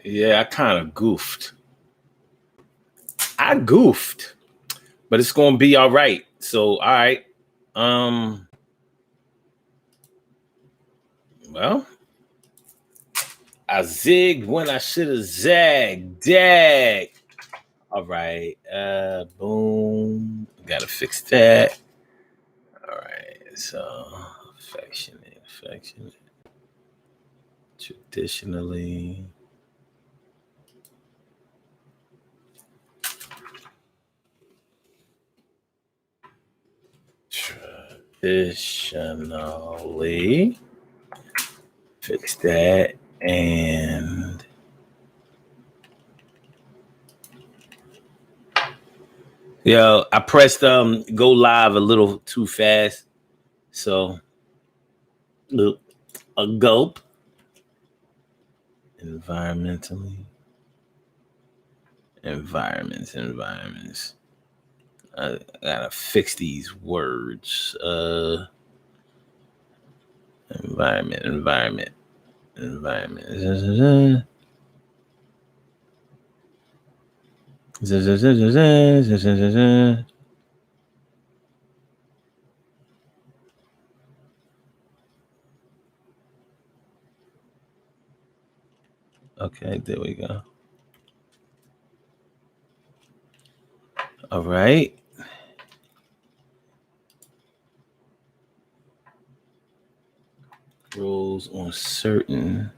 Yeah, I kind of goofed. I goofed, but it's gonna be all right. So, all right. Well, I zigged when I should have zagged. Dag. All right. Boom. Gotta fix that. All right. So, affectionate. Traditionally. Traditionally. Fix that. And yo, I pressed go live a little too fast. So look, a gulp. Environmentally. Environments. I gotta fix these words. Environment. Okay, there we go. All right. Rules on certain.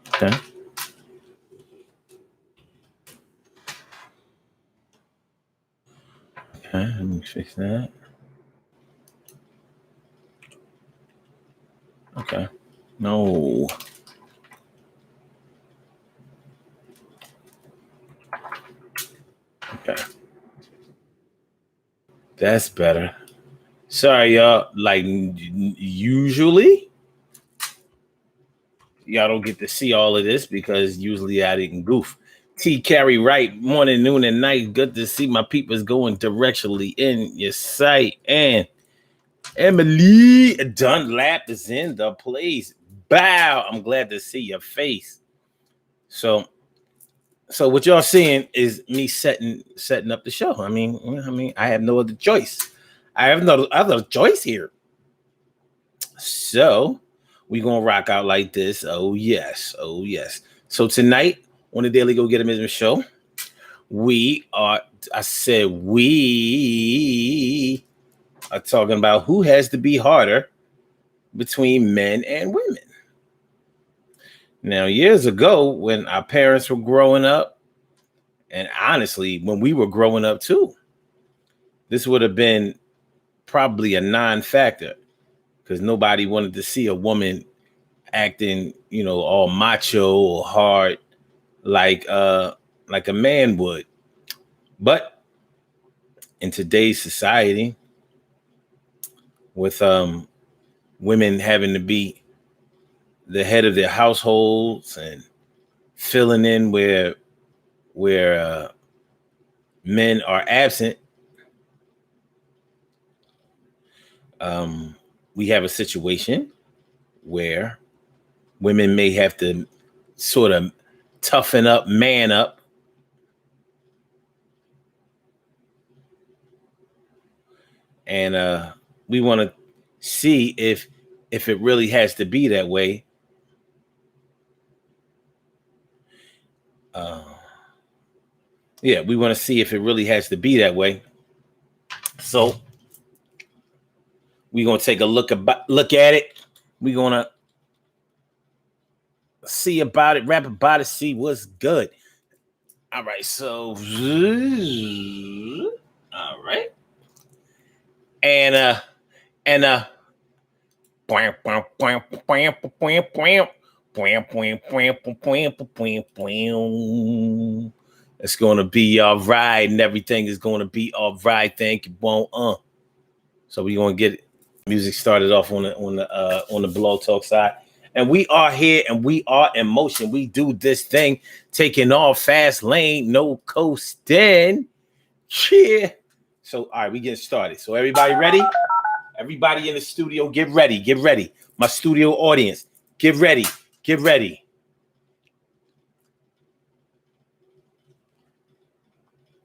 Okay. Okay, let me fix that. Okay. No. Okay. That's better. Sorry, y'all. Like usually, y'all don't get to see all of this because usually I didn't goof. T carry right morning, noon, and night. Good to see my peoples going directionally in your sight. And Emily Dunlap is in the place. Bow. I'm glad to see your face. So what y'all seeing is me setting up the show. I mean, I have no other choice. I have no other choice here. So we gonna rock out like this. Oh yes. So tonight on the Daily Go Get 'Em show, we are. I said we are talking about who has to be harder between men and women. Now, years ago, when our parents were growing up, and honestly, when we were growing up too, this would have been probably a non-factor because nobody wanted to see a woman acting, all macho or hard like a man would. But in today's society, with women having to be the head of their households and filling in where men are absent, we have a situation where women may have to sort of toughen up, man up, and we want to see if it really has to be that way. Yeah, we want to see if it really has to be that way. So we're gonna take a look at it. We're gonna see about it, rap about it, see what's good. All right, so all right, and and it's gonna be all right, and everything is gonna be all right. Thank you, bon. So we're gonna get music started off on the Blog Talk side. And we are here and we are in motion. We do this thing, taking off fast lane, no coasting. Yeah. So, all right, we get started. So, everybody ready? Everybody in the studio, get ready. Get ready. My studio audience, get ready. Get ready.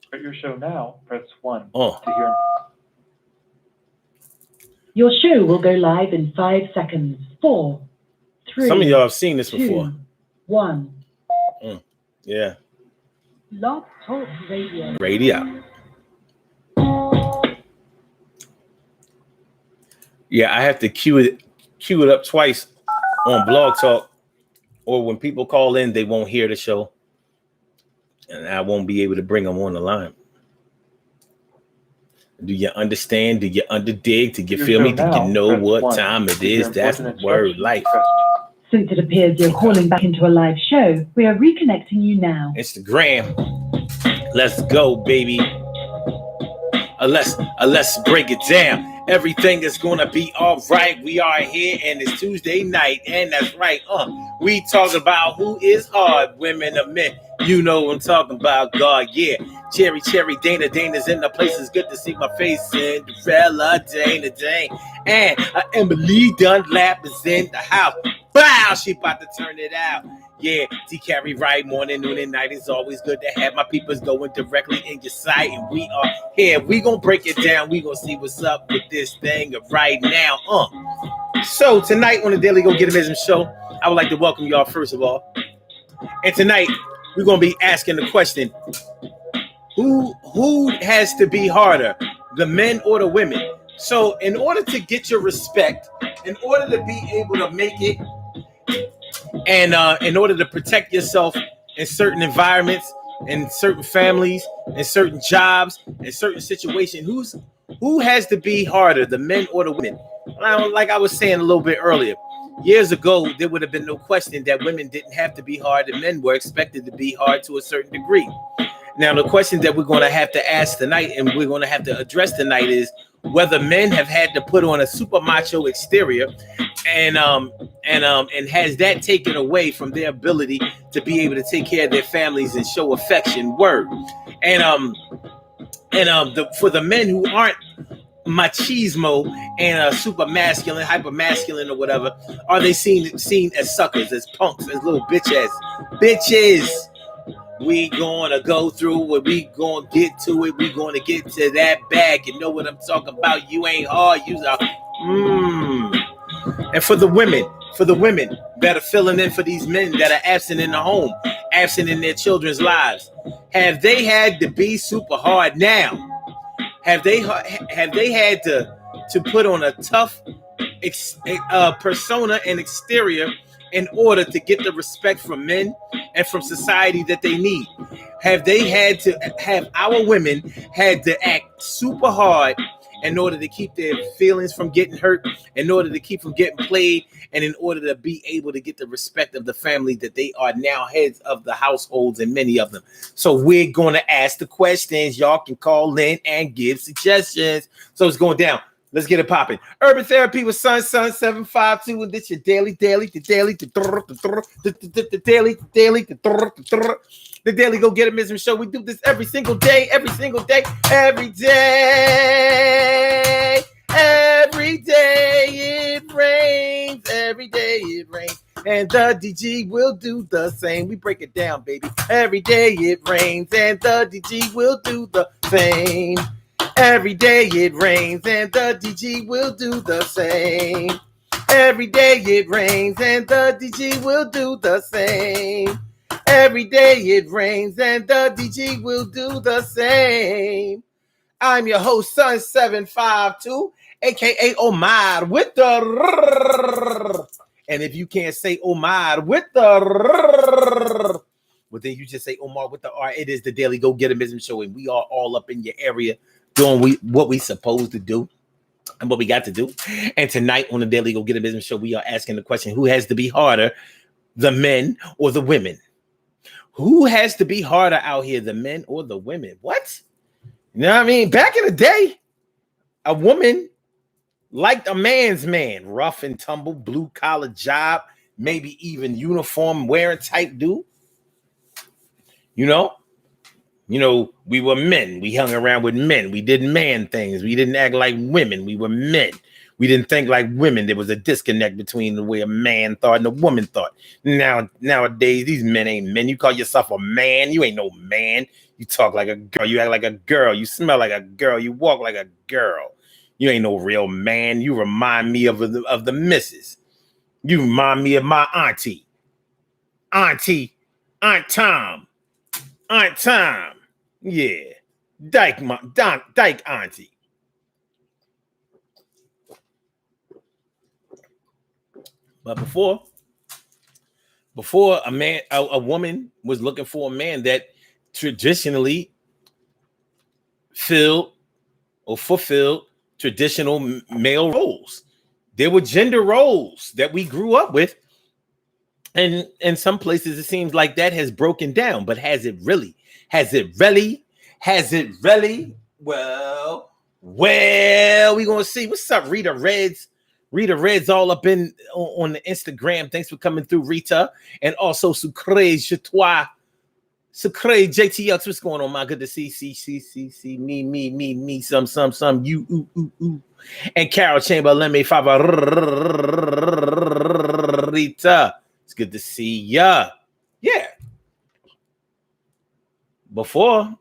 Start your show now. Press 1 to hear. Your show will go live in 5 seconds. 4, 3. Some of y'all have seen this 2, before. 1. Yeah. Blog Talk Radio. Radio. Yeah, I have to cue it up twice on Blog Talk, or when people call in, they won't hear the show, and I won't be able to bring them on the line. Do you understand? Do you underdig? Do you feel me? Do you know what time it is? That's the word life. Since it appears you're calling back into a live show, we are reconnecting you now. Instagram. Let's go, baby. Let's break it down. Everything is gonna be all right. We are here and it's Tuesday night, and that's right. We talking about who is hard, women or men. You know what I'm talking about, God, yeah. Cherry, Dana's in the place. It's good to see my face. Cinderella, Dana, and Emily Dunlap is in the house. Bow, she about to turn it out. Yeah, T carry right, morning, noon, and night. It's always good to have my peoples going directly in your sight. And we are here. We gonna break it down. We gonna see what's up with this thing right now. So tonight on the Daily Go Get 'Em Ism show, I would like to welcome y'all first of all. And tonight we're gonna be asking the question: Who has to be harder, the men or the women? So in order to get your respect, in order to be able to make it, and in order to protect yourself in certain environments, in certain families, in certain jobs, in certain situations, who has to be harder, the men or the women? Like I was saying a little bit earlier, years ago, there would have been no question that women didn't have to be hard and men were expected to be hard to a certain degree. Now, the question that we're going to have to ask tonight and we're going to have to address tonight is whether men have had to put on a super macho exterior and has that taken away from their ability to be able to take care of their families and show affection. Word. For the men who aren't machismo and super masculine, hyper masculine or whatever, are they seen as suckers, as punks, as little bitches? We gonna go through it. We gonna get to it. We gonna get to that bag. You know what I'm talking about? You ain't hard. You's a And for the women that are filling in for these men that are absent in the home, absent in their children's lives, have they had to be super hard now? Have they had to put on a tough persona and exterior in order to get the respect from men and from society that they need? Have our women had to act super hard in order to keep their feelings from getting hurt, in order to keep from getting played, and in order to be able to get the respect of the family that they are now heads of the households, and many of them? So we're going to ask the questions. Y'all can call in and give suggestions. So it's going down. Let's get it popping. Urban Therapy with Sun 752, and this your daily, the Daily Go Get 'Em Ism show. We do this every single day. Every day it rains. Every day it rains. And the DG will do the same. We break it down, baby. Every day it rains, and the DG will do the same. Every day it rains, and the DG will do the same. Every day it rains, and the DG will do the same. Every day it rains, and the DG will do the same. I'm your host, Sun 752, aka Omar with the. And if you can't say Omar with the, well, then you just say Omar with the R. It is the Daily Go Get 'Em Ism show, and we are all up in your area doing what we supposed to do and what we got to do. And tonight on the Daily Go Get 'Em Ism show, we are asking the question: who has to be harder, the men or the women? Who has to be harder out here, the men or the women? What? You know what I mean? Back in the day, a woman liked a man's man, rough and tumble, blue collar job, maybe even uniform wearing type dude. You know, we were men. We hung around with men. We did man things. We didn't act like women. We were men. We didn't think like women. There was a disconnect between the way a man thought and a woman thought. Nowadays, these men ain't men. You call yourself a man. You ain't no man. You talk like a girl. You act like a girl. You smell like a girl. You walk like a girl. You ain't no real man. You remind me of the missus. You remind me of my auntie. Aunt Tom. Yeah. Dyke auntie. But before a woman was looking for a man that traditionally fulfilled traditional male roles. There were gender roles that we grew up with. And in some places, it seems like that has broken down. But has it really? Well, we're going to see. What's up, Rita Reds? Rita Reds all up on the Instagram. Thanks for coming through, Rita. And also, Sucre JTX. What's going on, my? Good to see. Me, some, you, ooh. And Carol Chamberlain, me favorita. It's good to see ya. Yeah. Before,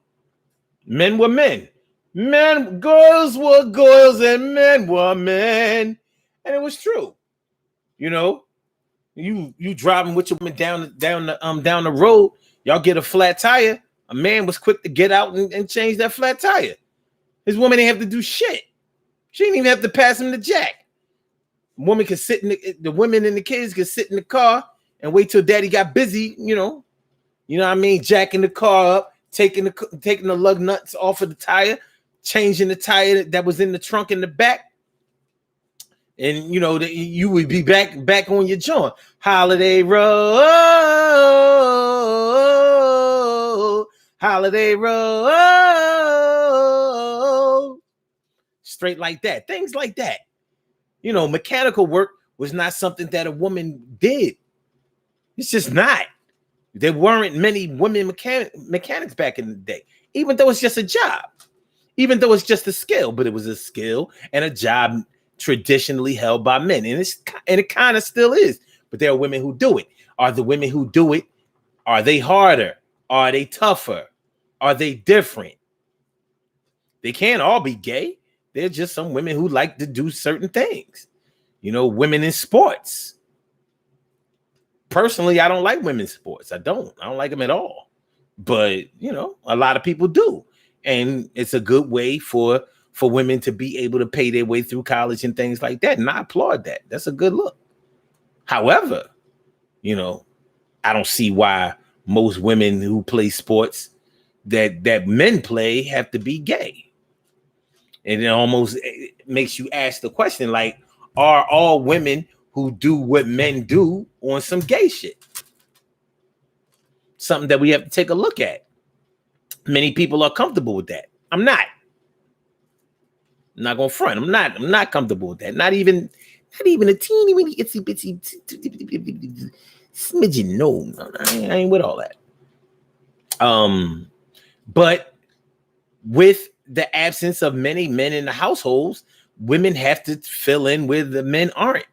men were men. Girls were girls and men were men. And it was true. You know, you driving with your woman down the road, y'all get a flat tire. A man was quick to get out and change that flat tire. His woman didn't have to do shit. She didn't even have to pass him the jack. Woman could sit the women and the kids could sit in the car and wait till daddy got busy, you know what I mean? Jacking the car up, taking the lug nuts off of the tire, changing the tire that was in the trunk in the back. And, you would be back on your joint. Holiday road. Straight like that. Things like that. Mechanical work was not something that a woman did. It's just not. There weren't many women mechanics back in the day, even though it's just a job, even though it's just a skill, but it was a skill and a job traditionally held by men. And it kind of still is, but there are women who do it. Are the women who do it, are they harder? Are they tougher? Are they different? They can't all be gay. There's just some women who like to do certain things. Women in sports. Personally, I don't like women's sports. I don't like them at all. But, a lot of people do. And it's a good way for women to be able to pay their way through college and things like that. And I applaud that. That's a good look. However, I don't see why most women who play sports that men play have to be gay. And it almost makes you ask the question, like, are all women who do what men do on some gay shit? Something that we have to take a look at. Many people are comfortable with that. I'm not gonna front. I'm not comfortable with that. Not even a teeny weeny itsy bitsy smidgen. No, I ain't with all that. But with the absence of many men in the households, women have to fill in where the men aren't.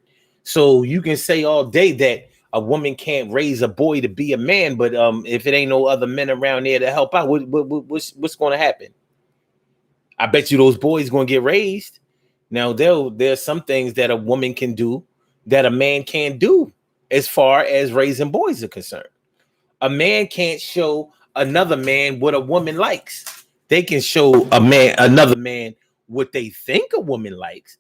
So you can say all day that a woman can't raise a boy to be a man, but if it ain't no other men around there to help out, what's going to happen? I bet you those boys going to get raised. Now, there's some things that a woman can do that a man can't do as far as raising boys are concerned. A man can't show another man what a woman likes. They can show another man what they think a woman likes,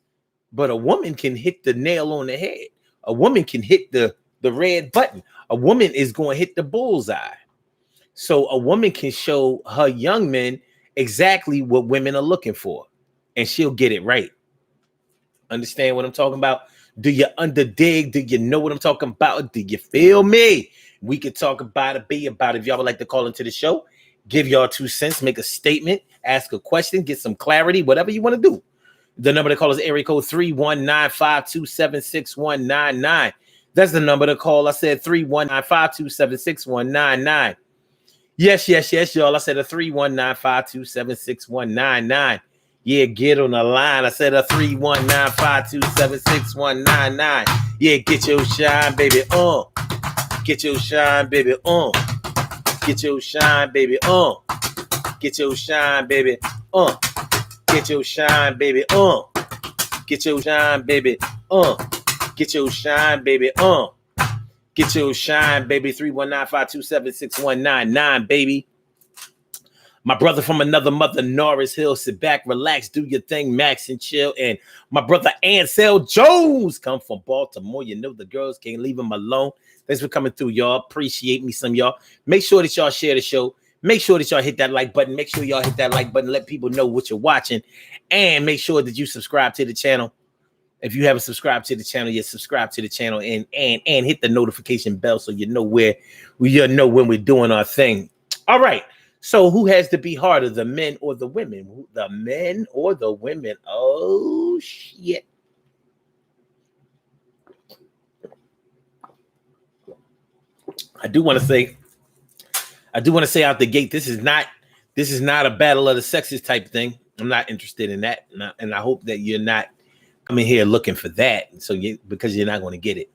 but a woman can hit the nail on the head. A woman can hit the red button. A woman is going to hit the bullseye. So a woman can show her young men exactly what women are looking for, and she'll get it right. Understand what I'm talking about? Do you underdig? Do you know what I'm talking about? Do you feel me? We could talk about it, be about it. If y'all would like to call into the show, give y'all 2 cents, make a statement, ask a question, get some clarity, whatever you want to do. The number to call is area code 319-527-6199. That's the number to call. I said 319-527-6199. Yes, y'all. I said a 319-527-6199. Yeah, get on the line. I said a 319-527-6199. Yeah, get your shine, baby. Get your shine, baby. Get your shine, baby. Get your shine, baby. Get your shine, baby. Get your shine, baby. Get your shine, baby. Get your shine, baby. 319-527-6199, baby. My brother from another mother, Norris Hill. Sit back, relax, do your thing, Max, and chill. And my brother Ansel Jones come from Baltimore. You know the girls can't leave him alone. Thanks for coming through, y'all. Appreciate me some, y'all. Make sure that y'all share the show. Make sure that y'all hit that like button. Make sure y'all hit that like button. Let people know what you're watching. And make sure that you subscribe to the channel. If you haven't subscribed to the channel, you subscribe to the channel and hit the notification bell so you know when we're doing our thing. All right. So who has to be harder, the men or the women? The men or the women? Oh shit. I do want to say out the gate, this is not a battle of the sexes type thing. I'm not interested in that. And I hope that you're not coming here looking for that. Because you're not going to get it.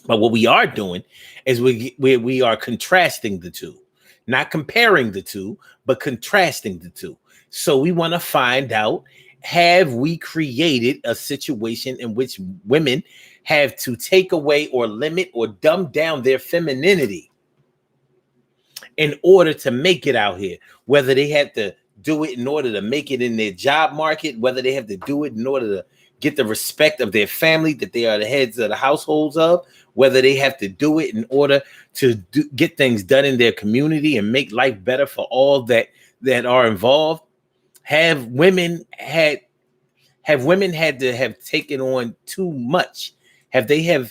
But what we are doing is we are contrasting the two, not comparing the two, but contrasting the two. So we want to find out, have we created a situation in which women have to take away or limit or dumb down their femininity in order to make it out here? Whether they have to do it in order to make it in their job market, whether they have to do it in order to get the respect of their family that they are the heads of the households of, whether they have to do it in order to get things done in their community and make life better for all that are involved. Have women had to have taken on too much? Have they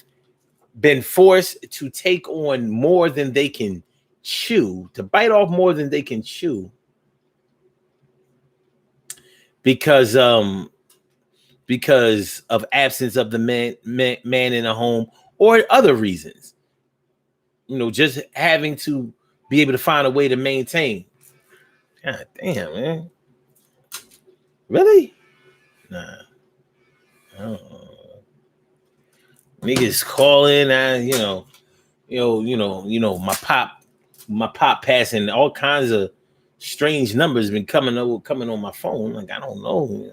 been forced to take on more than they can chew, to bite off more than they can chew? Because of absence of the man in a home or other reasons, just having to be able to find a way to maintain. God damn, man. Really? Nah. Niggas calling, my pop passing all kinds of strange numbers been coming on my phone. Like, I don't know.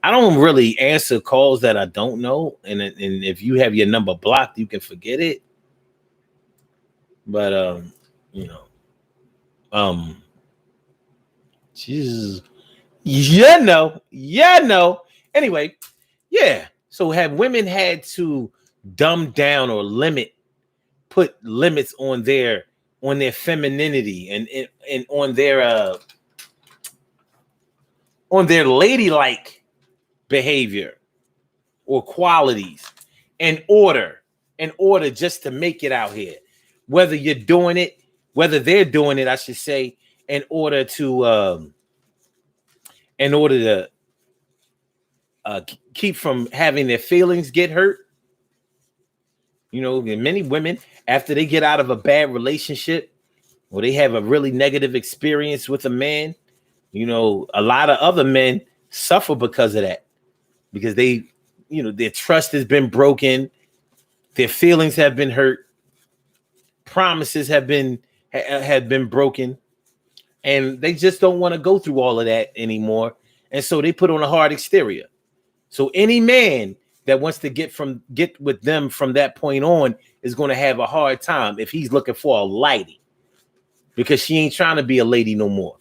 I don't really answer calls that I don't know. And if you have your number blocked, you can forget it. But Jesus. Anyway, yeah. So have women had to dumb down or put limits on their femininity and on their ladylike behavior or qualities in order just to make it out here? Whether they're doing it, I should say, in order to keep from having their feelings get hurt. Many women, after they get out of a bad relationship or they have a really negative experience with a man, a lot of other men suffer because of that, because they, their trust has been broken, their feelings have been hurt, promises have been broken, and they just don't want to go through all of that anymore. And so they put on a hard exterior. So any man that wants to get with them from that point on is going to have a hard time if he's looking for a lady, because she ain't trying to be a lady no more.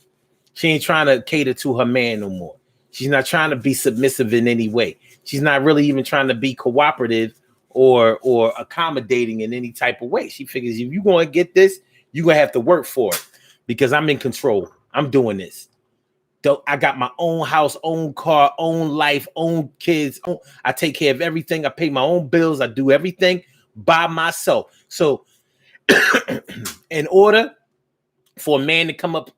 She ain't trying to cater to her man no more. She's not trying to be submissive in any way. She's not really even trying to be cooperative or accommodating in any type of way. She figures if you're going to get this, you're going to have to work for it, because I'm in control. I'm doing this. I got my own house, own car, own life, own kids. I take care of everything. I pay my own bills. I do everything by myself. So in order for a man to come up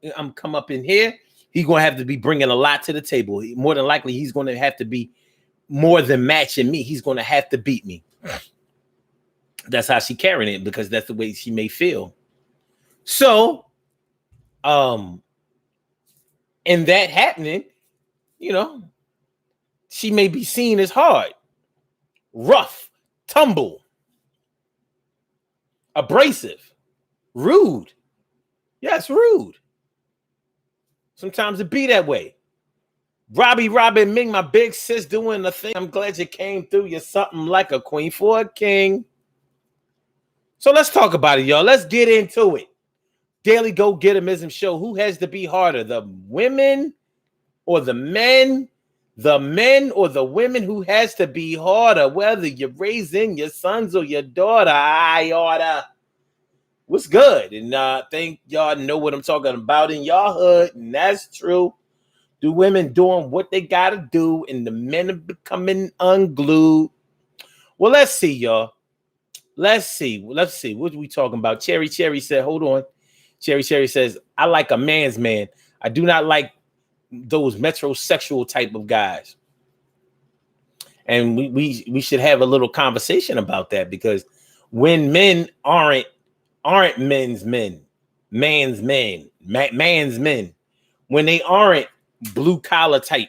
in here, he's going to have to be bringing a lot to the table. More than likely, he's going to have to be more than matching me. He's going to have to beat me. That's how she carrying it because that's the way she may feel. So, and that happening, she may be seen as hard, rough, tumble, abrasive, rude. Yes, rude. Sometimes it be that way. Robin Ming, my big sis, doing the thing. I'm glad you came through. You're something like a queen for a king. So let's talk about it, y'all. Let's get into it. Daily Go-Getterism show. Who has to be harder, the women or the men? The men or the women? Who has to be harder, whether you're raising your sons or your daughter? I oughta. What's good? And I think y'all know what I'm talking about in y'all hood, and that's true. The women doing what they gotta do, and the men are becoming unglued. Well, let's see, y'all. Let's see. What are we talking about? Cherry said, hold on. Cherry says, I like a man's man. I do not like those metrosexual type of guys. And we should have a little conversation about that, because when men aren't men's men, man's men, man's men, when they aren't blue collar type,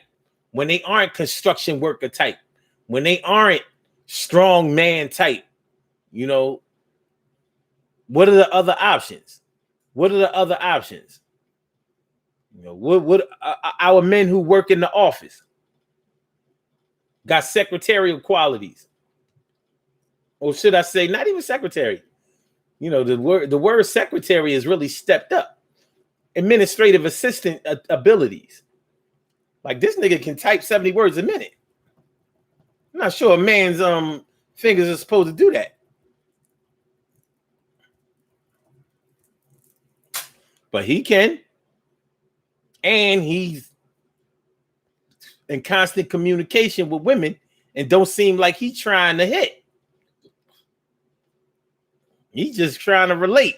when they aren't construction worker type, when they aren't strong man type, what are the other options? What our men who work in the office got secretarial qualities, or should I say, not even secretary? The word secretary is really stepped up. Administrative assistant abilities. Like, this nigga can type 70 words a minute. I'm not sure a man's fingers are supposed to do that. But he can. And he's in constant communication with women and don't seem like he's trying to hit. He's just trying to relate.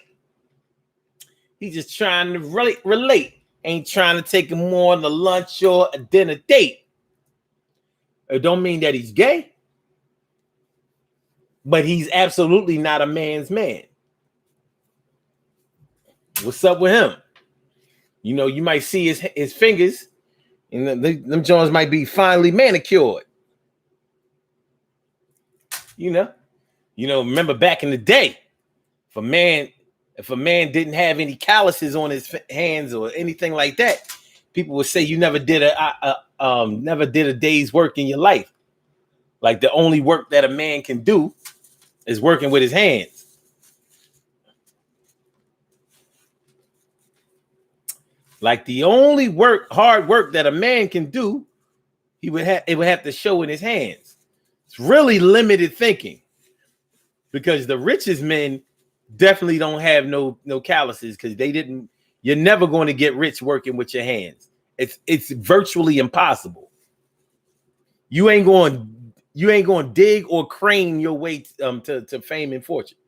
He's just trying to relate. Ain't trying to take him more on a lunch or a dinner date. It don't mean that he's gay, but he's absolutely not a man's man. What's up with him? You might see his fingers, and them joints might be finely manicured. Remember back in the day, if a man didn't have any calluses on his hands or anything like that, people would say you never did a day's work in your life. Like, the only work that a man can do is working with his hands. Like, the only hard work that a man can do, it would have to show in his hands. It's really limited thinking, because the richest men definitely don't have no calluses, because you're never going to get rich working with your hands. It's virtually impossible. You ain't going to dig or crane your way to fame and fortune.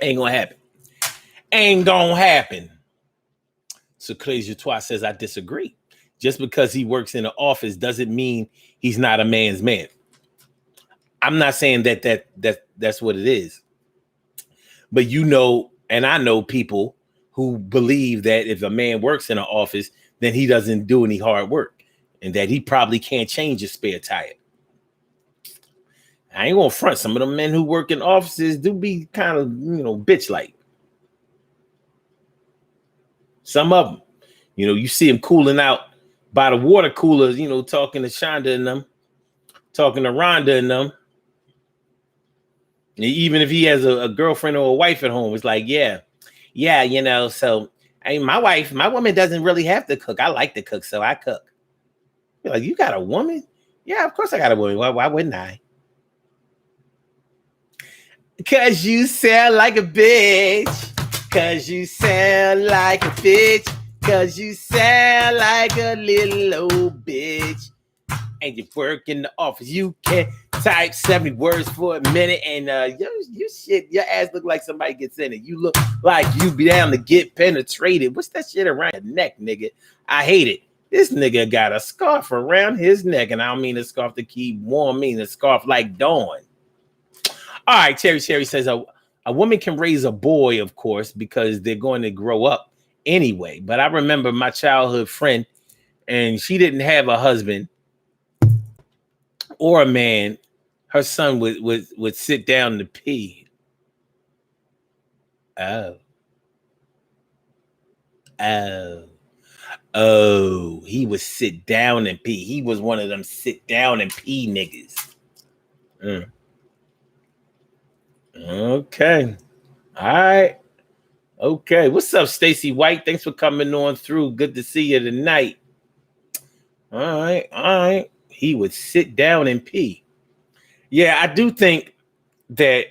Ain't gonna happen. So Crazy Twa says, I disagree. Just because he works in an office doesn't mean he's not a man's man. I'm not saying that's what it is. But and I know people who believe that if a man works in an office, then he doesn't do any hard work, and that he probably can't change his spare tire. I ain't gonna front. Some of the men who work in offices do be kind of, bitch-like. Some of them, you see him cooling out by the water cooler, talking to Shonda and them, talking to Rhonda and them. And even if he has a girlfriend or a wife at home, it's like, yeah, so my woman doesn't really have to cook. I like to cook, so I cook. You're like, you got a woman? Yeah, of course I got a woman. Why wouldn't I? Cause you sound like a bitch. Cause you sound like a bitch. Cause you sound like a little old bitch. And you work in the office. You can type 70 words for a minute, and your ass look like somebody gets in it. You look like you be down to get penetrated. What's that shit around your neck, nigga? I hate it. This nigga got a scarf around his neck, and I don't mean a scarf to keep warm, I mean a scarf like Dawn. All right, Cherry says a woman can raise a boy, of course, because they're going to grow up anyway. But I remember my childhood friend, and she didn't have a husband or a man. Her son would sit down to pee. Oh, he would sit down and pee. He was one of them sit down and pee niggas. Okay. All right. Okay. What's up, Stacy White? Thanks for coming on through. Good to see you tonight. All right. He would sit down and pee. Yeah, I do think that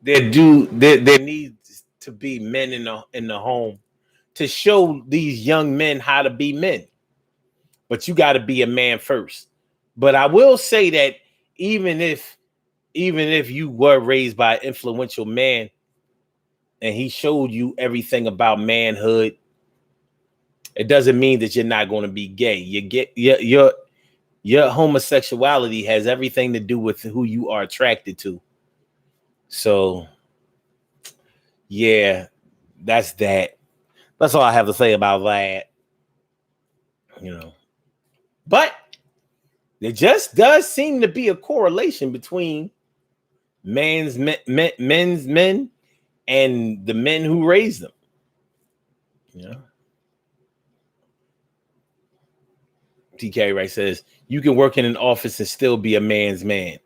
there needs to be men in the home to show these young men how to be men. But you got to be a man first. But I will say that even if you were raised by an influential man and he showed you everything about manhood, it doesn't mean that you're not going to be gay. Your homosexuality has everything to do with who you are attracted to. So, yeah, that's that. That's all I have to say about that. You know, but there just does seem to be a correlation between men's men and the men who raise them. You know, TK Wright says you can work in an office and still be a man's man.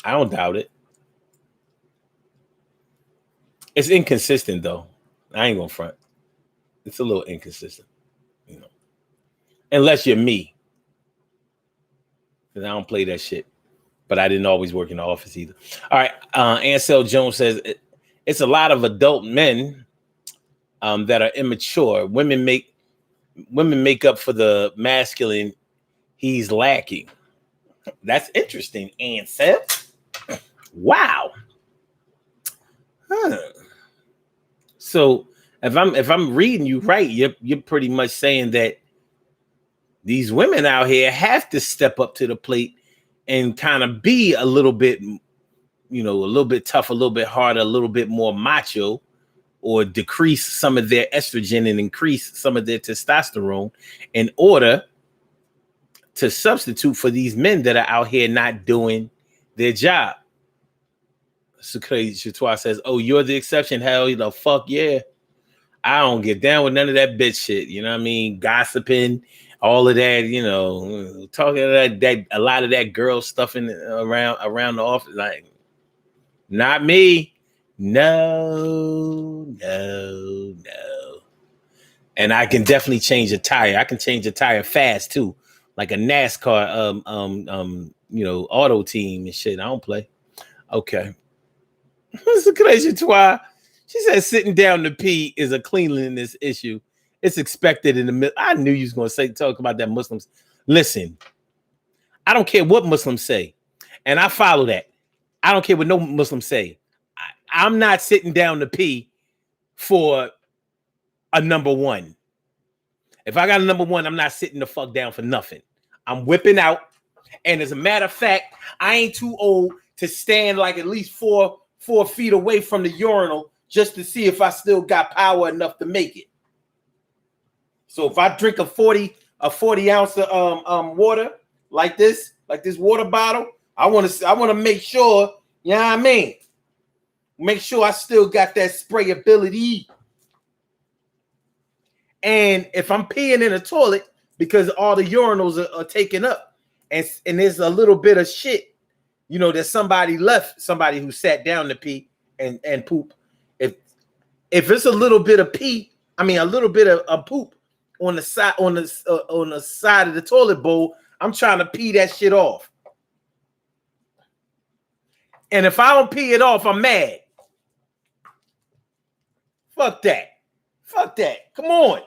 I don't doubt it. It's inconsistent though. I ain't gonna front. It's a little inconsistent, you know. Unless you're me, because I don't play that shit. But I didn't always work in the office either. All right, Ansel Jones says it's a lot of adult men that are immature. Women make up for the masculine he's lacking. That's interesting, Ansel. Wow. Huh. So if I'm reading you right, you're pretty much saying that these women out here have to step up to the plate and kind of be a little bit, you know, a little bit tough, a little bit harder, a little bit more macho, or decrease some of their estrogen and increase some of their testosterone in order to substitute for these men that are out here not doing their job. So crazy. Chatois says, "Oh, you're the exception." Hell, the fuck yeah. I don't get down with none of that bitch shit. You know what I mean? Gossiping, all of that, you know, talking that a lot of that girl stuff around the office. Like, not me. No. And I can definitely change a tire. I can change a tire fast too. Like a NASCAR you know, auto team and shit. I don't play. Okay. What's the crazy twi? She said sitting down to pee is a cleanliness issue. It's expected in the middle. I knew you was going to talk about that Muslims. Listen, I don't care what Muslims say. And I follow that. I don't care what no Muslims say. I'm not sitting down to pee for a number one. If I got a number one, I'm not sitting the fuck down for nothing. I'm whipping out. And as a matter of fact, I ain't too old to stand like at least four feet away from the urinal just to see if I still got power enough to make it. So if I drink a 40 ounce of water like this water bottle, I want to make sure, you know what I mean? Make sure I still got that spray ability. And if I'm peeing in a toilet because all the urinals are taken up and there's a little bit of shit, you know, that somebody left, somebody who sat down to pee and poop. If it's a little bit of pee, I mean a little bit of poop on the side on the side of the toilet bowl, I'm trying to pee that shit off. And if I don't pee it off, I'm mad. Fuck that. Come on.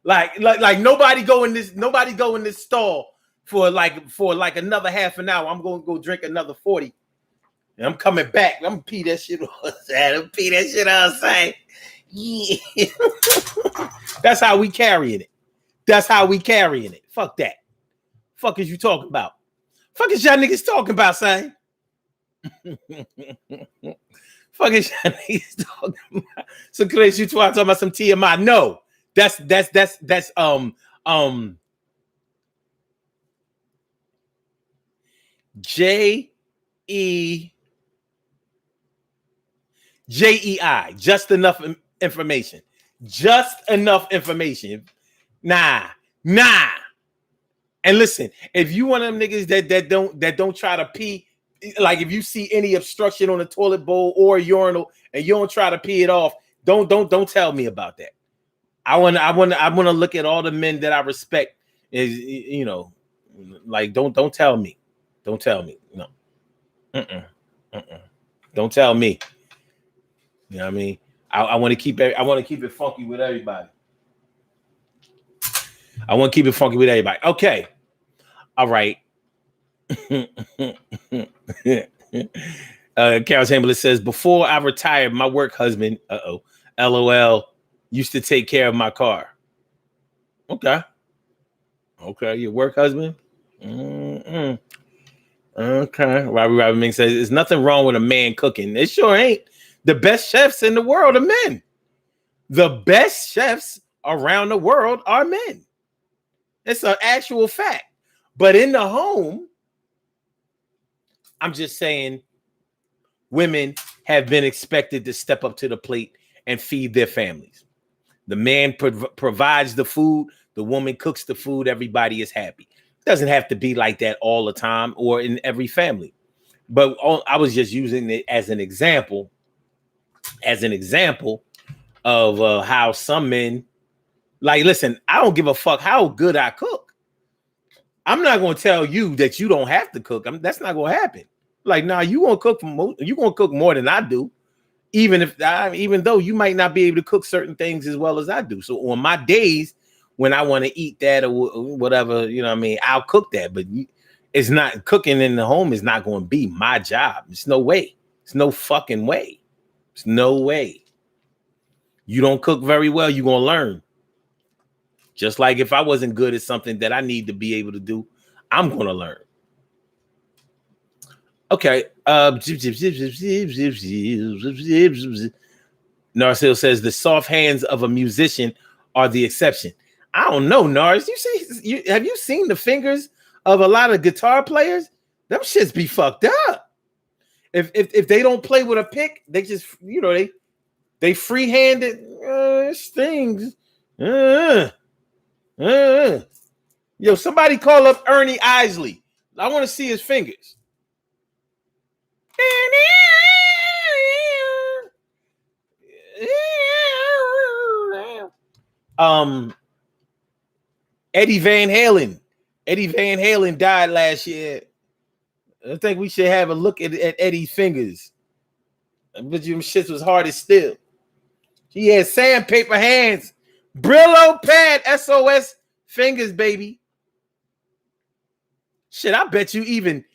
Like nobody go in this stall for like another half an hour. I'm going to go drink another 40. And I'm coming back. I'm gonna pee that shit outside. Yeah. That's how we carrying it. That's how we carrying it. Fuck that. Fuck is you talking about? Fuck is y'all niggas talking about, son? Fuck is y'all niggas talking about? So Chris, you talking about some TMI? No, that's JEI. Just enough information. Just enough information. Nah. And listen, if you one of them niggas that don't try to pee, like if you see any obstruction on the toilet bowl or urinal and you don't try to pee it off, don't tell me about that. I want to look at all the men that I respect. Is, you know, like don't tell me, no. Don't tell me. You know what I mean? I want to keep it funky with everybody. Okay. All right. Carol Chamberlain says, before I retired, my work husband, LOL, used to take care of my car. Okay, your work husband? Okay. Robbie Ming says, there's nothing wrong with a man cooking. It sure ain't. The best chefs in the world are men. The best chefs around the world are men. It's an actual fact. But in the home, I'm just saying, women have been expected to step up to the plate and feed their families. The man provides the food, the woman cooks the food, everybody is happy. It doesn't have to be like that all the time or in every family. But I was just using it as an example of how some men, like, listen, I don't give a fuck how good I cook. I'm not going to tell you that you don't have to cook. That's not going to happen. Like, nah, you gonna cook more than I do, even though you might not be able to cook certain things as well as I do. So on my days when I want to eat that or whatever, you know what I mean, I'll cook that. But it's not, cooking in the home is not going to be my job. It's no way. It's no fucking way. It's no way. You don't cook very well, you're gonna learn. Just like if I wasn't good at something that I need to be able to do, I'm gonna learn. Okay. Narsil says the soft hands of a musician are the exception. I don't know, Nars. Have you seen the fingers of a lot of guitar players? Them shits be fucked up. If they don't play with a pick, they just, you know, they free-handed strings. Yo, somebody call up Ernie Isley. I want to see his fingers. Eddie Van Halen. Eddie Van Halen died last year. I think we should have a look at Eddie's fingers. I bet you them shits was hard as steel. He had sandpaper hands. Brillo pad SOS fingers, baby. Shit, I bet you even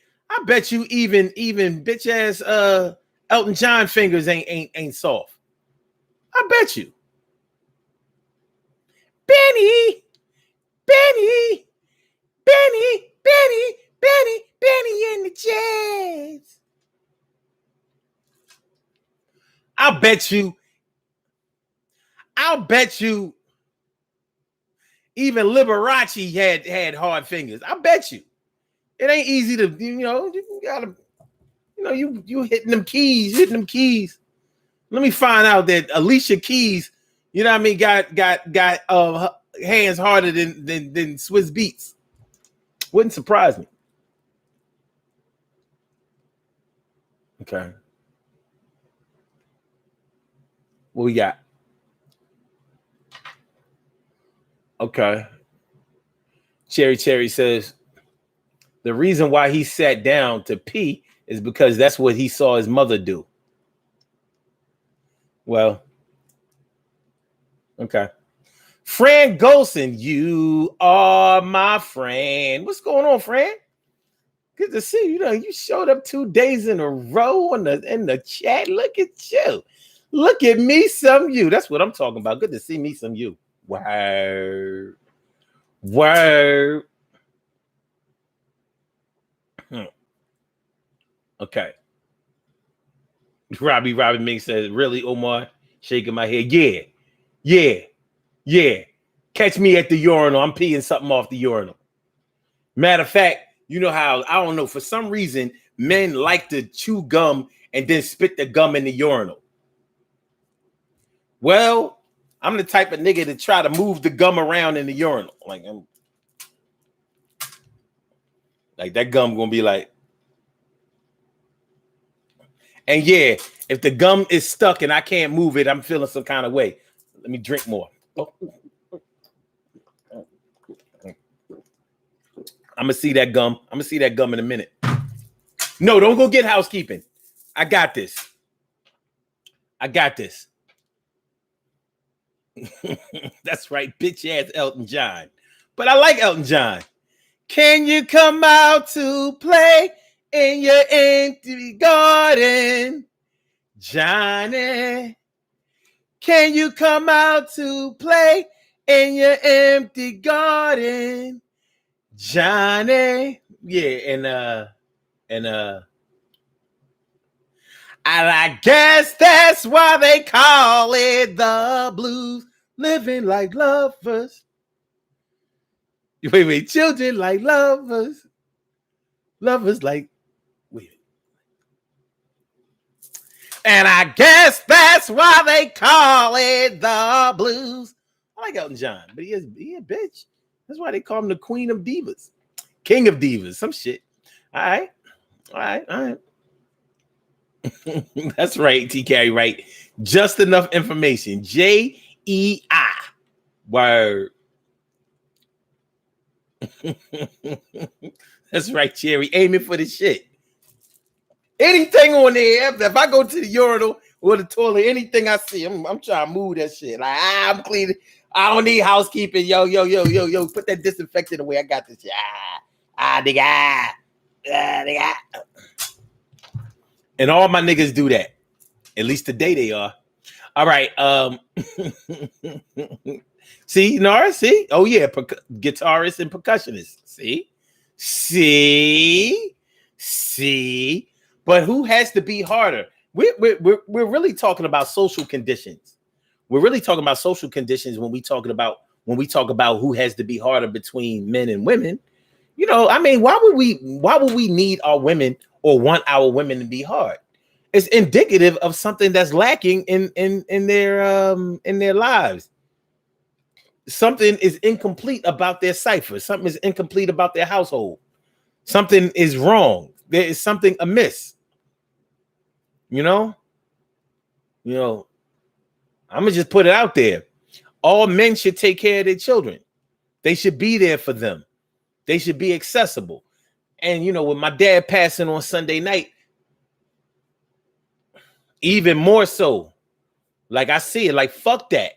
bitch ass Elton John fingers ain't soft. I bet you. Benny in the jazz. I'll bet you even Liberace had hard fingers. I bet you. It ain't easy to, you gotta, you hitting them keys. Let me find out that Alicia Keys, you know what I mean, got hands harder than Swiss Beats. Wouldn't surprise me. Okay. What we got? Okay. Cherry says the reason why he sat down to pee is because that's what he saw his mother do. Well, okay. Fran Golson, you are my friend. What's going on, Fran? Good to see you. You showed up 2 days in a row in the chat. Look at you. Look at me, some you. That's what I'm talking about. Good to see me, some you. Wow. Word. Okay. Robbie Mink says, really, Omar? Shaking my head. Yeah. Catch me at the urinal. I'm peeing something off the urinal. Matter of fact, you know how, I don't know, for some reason, men like to chew gum and then spit the gum in the urinal. Well, I'm the type of nigga to try to move the gum around in the urinal. Like that gum gonna be like, and yeah, if the gum is stuck and I can't move it, I'm feeling some kind of way. Let me drink more. I'm gonna see that gum. I'm gonna see that gum in a minute. No, don't go get housekeeping. I got this. That's right, bitch ass Elton John. But I like Elton John. Can you come out to play in your empty garden, Johnny? Can you come out to play in your empty garden, Johnny? Yeah, and I guess that's why they call it the blues. Living like lovers. Wait, children like lovers. Lovers like, wait. And I guess that's why they call it the blues. I like Elton John, but he a bitch. That's why they call him the Queen of Divas. King of Divas, some shit. All right. That's right, TK, right. Just enough information. JEI. Word. That's right, Cherry. Aiming for the shit. Anything on there, if I go to the urinal or the toilet, anything I see, I'm trying to move that shit. Like, I'm cleaning. I don't need housekeeping. Yo. Put that disinfectant away. I got this shit. Nigga. And all my niggas do that. At least today they are. All right. See, Nora, see? Oh, yeah. Guitarist and percussionist. See? But who has to be harder? We're really talking about social conditions. We're really talking about social conditions when we talk about who has to be harder between men and women. You know, I mean, why would we need our women or want our women to be hard? It's indicative of something that's lacking in their lives. Something is incomplete about their cipher. Something is incomplete about their household. Something is wrong. There is something amiss. You know, I'm gonna just put it out there. All men should take care of their children. They should be there for them. They should be accessible. And you know, with my dad passing on Sunday night, even more so. Like I see it, like fuck that.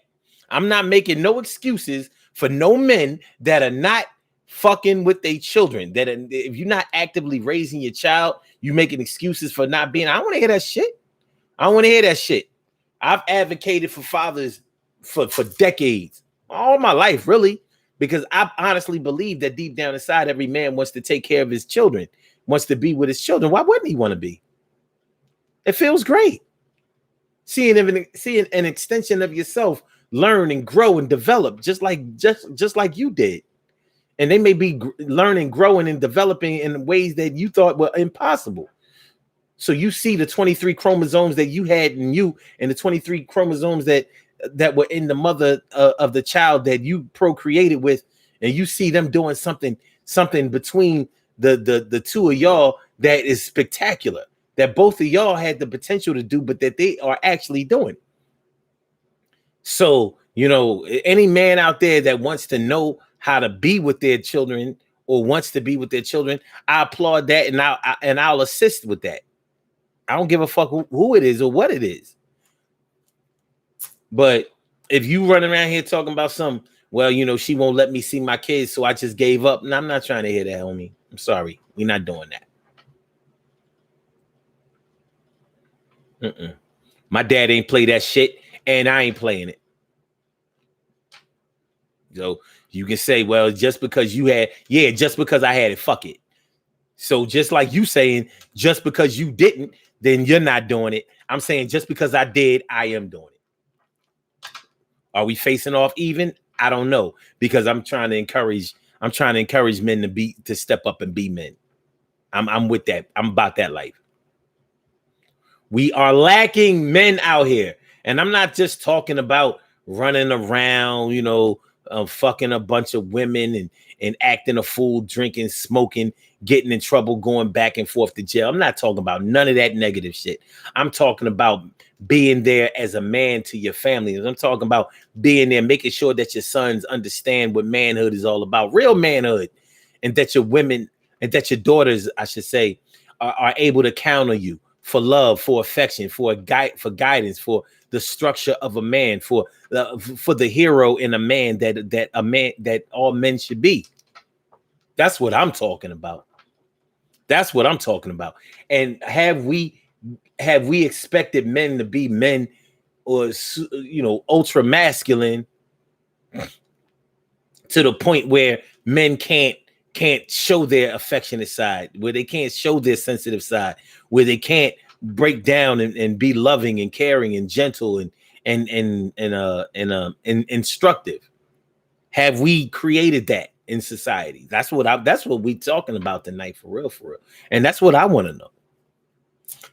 I'm not making no excuses for no men that are not fucking with their children. That if you're not actively raising your child, you making excuses for not being. I don't want to hear that shit. I've advocated for fathers for decades, all my life, really, because I honestly believe that deep down inside, every man wants to take care of his children, wants to be with his children. Why wouldn't he want to be? It feels great. Seeing an extension of yourself learn and grow and develop just like you did. And they may be learning, growing, and developing in ways that you thought were impossible. So you see the 23 chromosomes that you had in you and the 23 chromosomes that were in the mother of the child that you procreated with, and you see them doing something between the two of y'all that is spectacular, that both of y'all had the potential to do, but that they are actually doing. So, you know, any man out there that wants to know how to be with their children or wants to be with their children, I applaud that, and I'll assist with that. I don't give a fuck who it is or what it is. But if you run around here talking about some, well, you know, she won't let me see my kids, so I just gave up. And I'm not trying to hear that, homie. I'm sorry. We're not doing that. My dad ain't play that shit, and I ain't playing it. So You can say, well, just because you had, just because I had it, fuck it. So just like you saying, just because you didn't, then you're not doing it. I'm saying just because I did, I am doing it. Are we facing off even? I don't know, because I'm trying to encourage men to step up and be men. I'm with that. I'm about that life. We are lacking men out here. And I'm not just talking about running around, fucking a bunch of women and acting a fool, drinking, smoking, getting in trouble, going back and forth to jail. I'm not talking about none of that negative shit. I'm talking about being there as a man to your family. I'm talking about being there, making sure that your sons understand what manhood is all about, real manhood, and that your women and that your daughters, I should say, are able to count on you for love, for affection, for guidance, for the structure of a man, for the hero in a man that all men should be. That's what I'm talking about. That's what I'm talking about. And have we expected men to be men, or ultra masculine, to the point where men can't show their affectionate side, where they can't show their sensitive side, where they can't break down and be loving and caring and gentle and instructive? Have we created that in society? That's what we talking about tonight, for real. And that's what I want to know.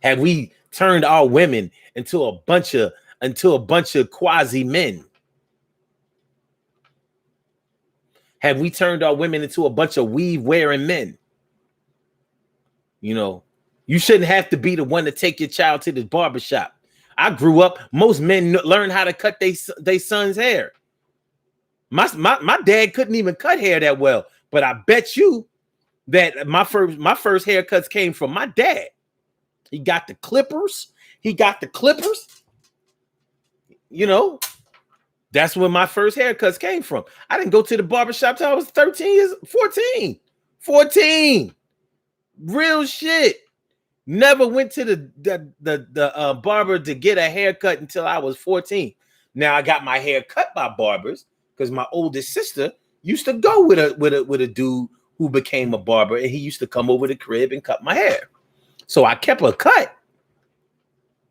Have we turned our women into a bunch of quasi men? Have we turned our women into a bunch of weave wearing men? You shouldn't have to be the one to take your child to the barbershop. I grew up, most men learn how to cut their son's hair. My dad couldn't even cut hair that well, but I bet you that my first haircuts came from my dad. He got the clippers. That's where my first haircuts came from. I didn't go to the barbershop till I was 14. Real shit. Never went to the barber to get a haircut until I was 14. Now I got my hair cut by barbers because my oldest sister used to go with a dude who became a barber, and he used to come over the crib and cut my hair. So I kept a cut,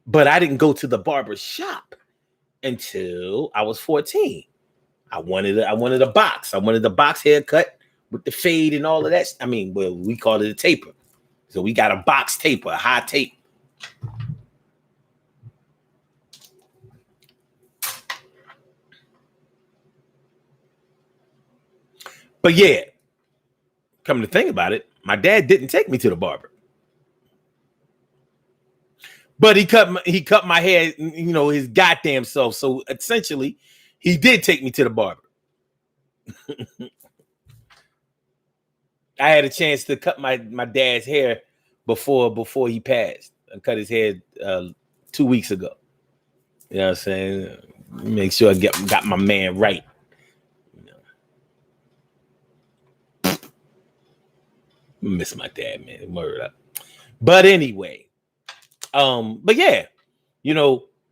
but I didn't go to the barber shop until I was 14. I wanted a box. I wanted the box haircut with the fade and all of that. I mean, well, we call it a taper. So we got a box taper, a high tape. But yeah, come to think about it, my dad didn't take me to the barber. But he cut my hair, his goddamn self. So essentially, he did take me to the barber. I had a chance to cut my dad's hair before he passed. I cut his hair 2 weeks ago. You know what I'm saying? Make sure I got my man right. Miss my dad, man. Word up. But anyway, but yeah,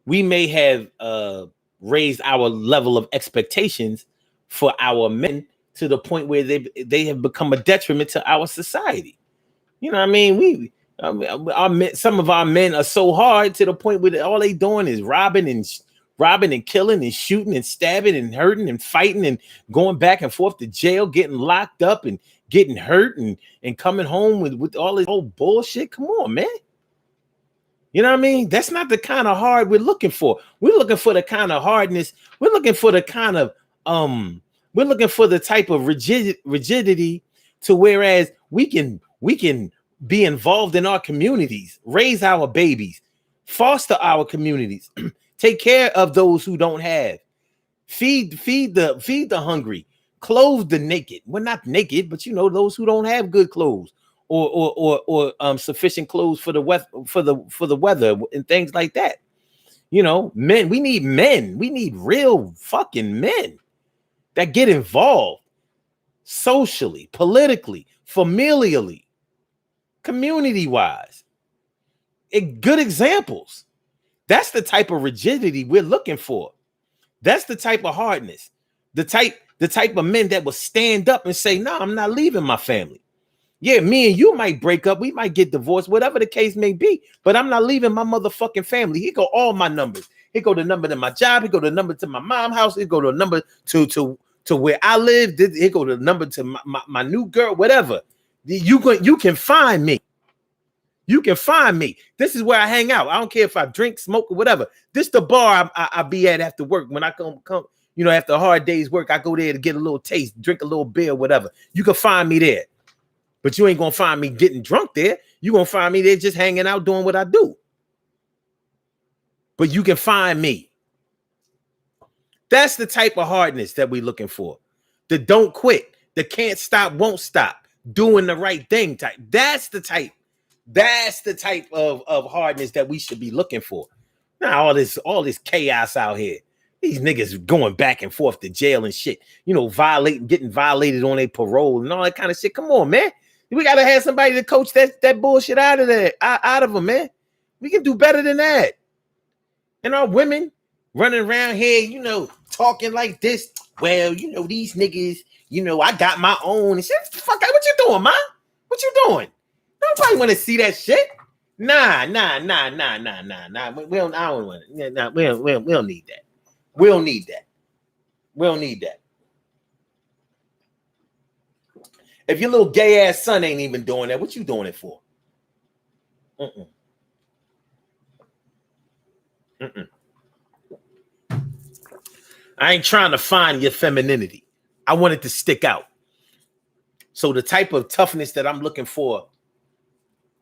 we may have raised our level of expectations for our men to the point where they have become a detriment to our society. You know what I mean? Some of our men are so hard to the point where all they doing is robbing and killing and shooting and stabbing and hurting and fighting and going back and forth to jail, getting locked up and getting hurt and coming home with all this old bullshit. Come on, man. You know what I mean? That's not the kind of hard we're looking for. We're looking for the kind of hardness. We're looking for the kind of we're looking for the type of rigidity to whereas we can be involved in our communities, raise our babies, foster our communities, take care of those who don't have, feed the hungry, clothe the naked. We're not naked, but those who don't have good clothes or sufficient clothes for the weather and things like that. Men, we need men. We need real fucking men that get involved socially, politically, familially, community-wise. Good examples. That's the type of rigidity we're looking for. That's the type of hardness. The type The type of men that will stand up and say, no, I'm not leaving my family. Yeah, me and you might break up. We might get divorced, whatever the case may be. But I'm not leaving my motherfucking family. He go all my numbers. He go the number to my job. He go the number to my mom's house. He go the number to where I live. He go the number to my new girl, whatever. You can find me. You can find me. This is where I hang out. I don't care if I drink, smoke, or whatever. This the bar I be at after work. When I come, after a hard day's work, I go there to get a little taste, drink a little beer, whatever. You can find me there. But you ain't gonna find me getting drunk there. You're gonna find me there just hanging out doing what I do. But you can find me. That's the type of hardness that we're looking for. The don't quit, the can't stop, won't stop, doing the right thing type. That's the type of hardness that we should be looking for. Now, all this chaos out here. These niggas going back and forth to jail and shit. Getting violated on their parole and all that kind of shit. Come on, man. We gotta have somebody to coach that bullshit out of them, man. We can do better than that. And our women running around here, talking like this. Well, these niggas, I got my own and shit. Fuck, what you doing, man? What you doing? Nobody want to see that shit. Nah. We don't want it. Nah, we don't need that. We don't need that. We don't need that. If your little gay ass son ain't even doing that, what you doing it for? I ain't trying to find your femininity. I want it to stick out. So the type of toughness that I'm looking for,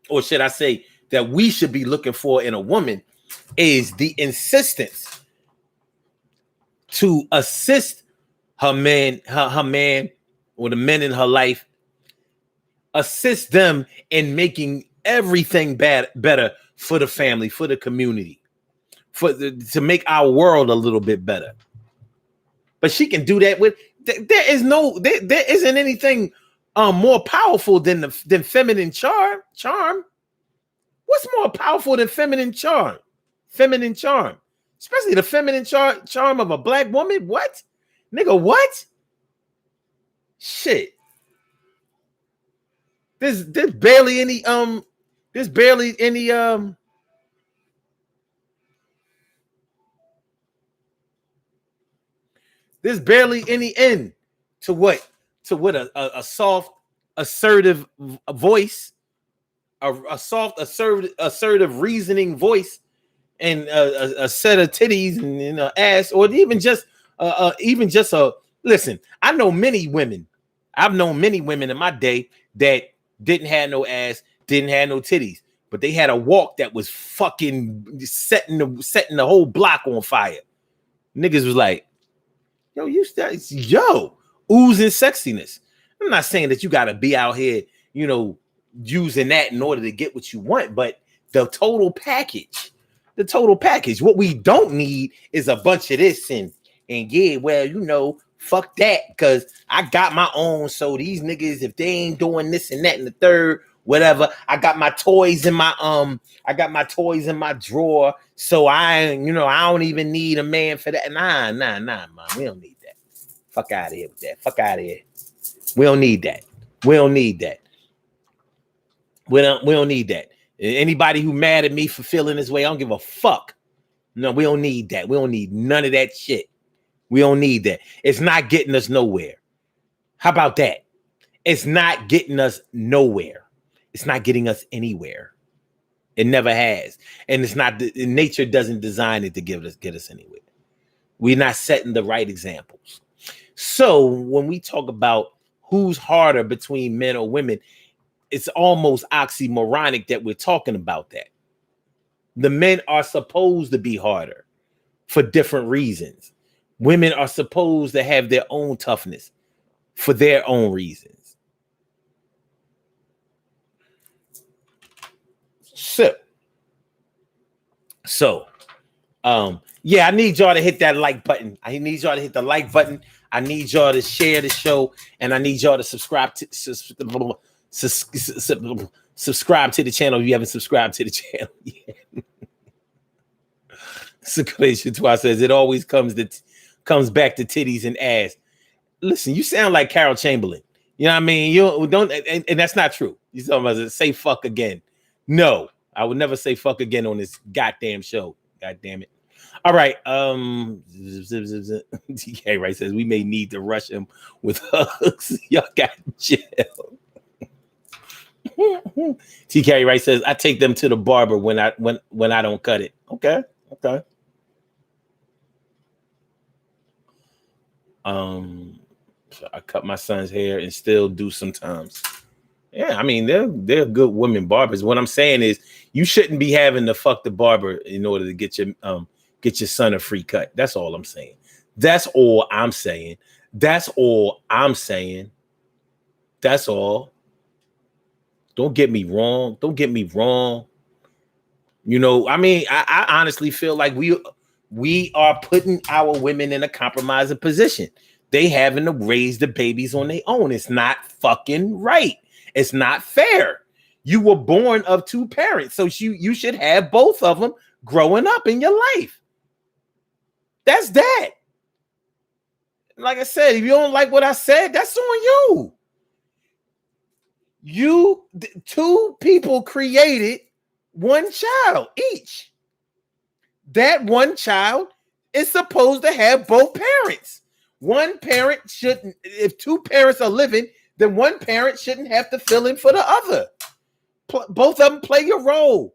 or should I say that we should be looking for in a woman, is the insistence to assist her man, or the men in her life, assist them in making everything better for the family, for the community, to make our world a little bit better. But she can do that with. There isn't anything more powerful than feminine charm. What's more powerful than feminine charm? Feminine charm, especially the feminine charm of a black woman. What, nigga? What? Shit. There's barely any end to what a soft, assertive voice, a soft, assertive reasoning voice, and a set of titties and ass, or even just a listen. I've known many women in my day that didn't have no ass, didn't have no titties, but they had a walk that was fucking setting the whole block on fire. Niggas was like, oozing sexiness. I'm not saying that you got to be out here, using that in order to get what you want, but the total package. What we don't need is a bunch of this and yeah, well, fuck that, because I got my own. So these niggas, if they ain't doing this and that and the third, whatever, I got my toys in my drawer. So I don't even need a man for that. Nah, man. We don't need that. Fuck out of here with that. Fuck out of here. We don't need that. We don't need that. We don't need that. Anybody who mad at me for feeling this way, I don't give a fuck. No, we don't need that. We don't need none of that shit. We don't need that. It's not getting us nowhere. How about that? It's not getting us nowhere. It's not getting us anywhere. It never has. And it's not, nature doesn't design it to get us anywhere. We're not setting the right examples. So when we talk about who's harder between men or women, it's almost oxymoronic that we're talking about that. The men are supposed to be harder for different reasons. Women are supposed to have their own toughness for their own reasons. So, yeah, I need y'all to hit that like button. I need y'all to hit the like button. I need y'all to share the show, and I need y'all to subscribe to the channel if you haven't subscribed to the channel yet. Circulation twice says it always comes back to titties and ass. Listen, you sound like Carol Chamberlain. You know what I mean? You don't, and that's not true. You talking about say fuck again? No, I would never say fuck again on this goddamn show. God damn it! All right. TK Wright says we may need to rush him with hugs. Y'all got jail. TK Wright says I take them to the barber when I don't cut it. Okay. So I cut my son's hair and still do sometimes. Yeah, I mean they're good women barbers. What I'm saying is you shouldn't be having to fuck the barber in order to get your son a free cut. That's all I'm saying. That's all. Don't get me wrong. You know, I mean, I honestly feel like we are putting our women in a compromising position. They having to raise the babies on their own. It's not fucking right. It's not fair. You were born of two parents, so you should have both of them growing up in your life. That's that. Like I said, if you don't like what I said, that's on you. Two people created one child each. That one child is supposed to have both parents. One parent shouldn't, if two parents are living, then one parent shouldn't have to fill in for the other. Both of them play your role.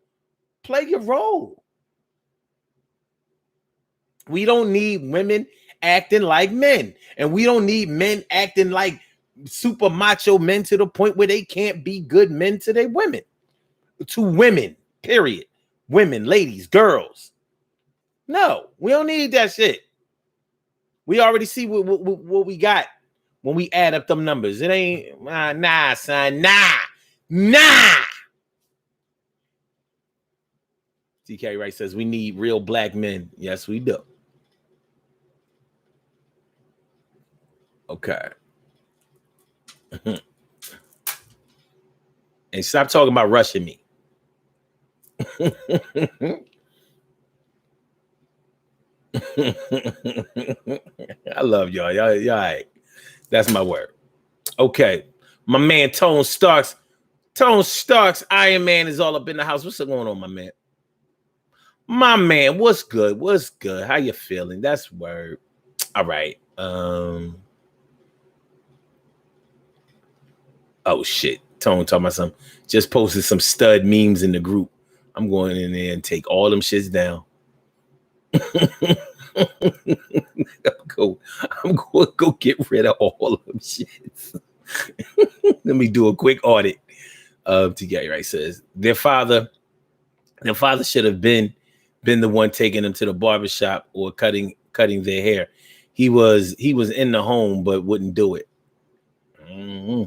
We don't need women acting like men, and we don't need men acting like super macho men to the point where they can't be good men to their women. To women, period. Women, ladies, girls. No, we don't need that shit. We already see what we got when we add up them numbers. It ain't, nah, son, nah. TK Wright says we need real black men. Yes, we do. Okay. And stop talking about rushing me. I love y'all. Y'all right. That's my word. Okay. My man Tone Starks, Iron Man is all up in the house. What's going on, my man? My man, what's good? How you feeling? That's word. All right. Oh shit. Tone talking about something. Just posted some stud memes in the group. I'm going in there and take all them shits down. I'm going to go get rid of all of them shits. Let me do a quick audit. TK Wright says their father should have been the one taking them to the barbershop or cutting their hair. He was in the home but wouldn't do it. Mm-hmm.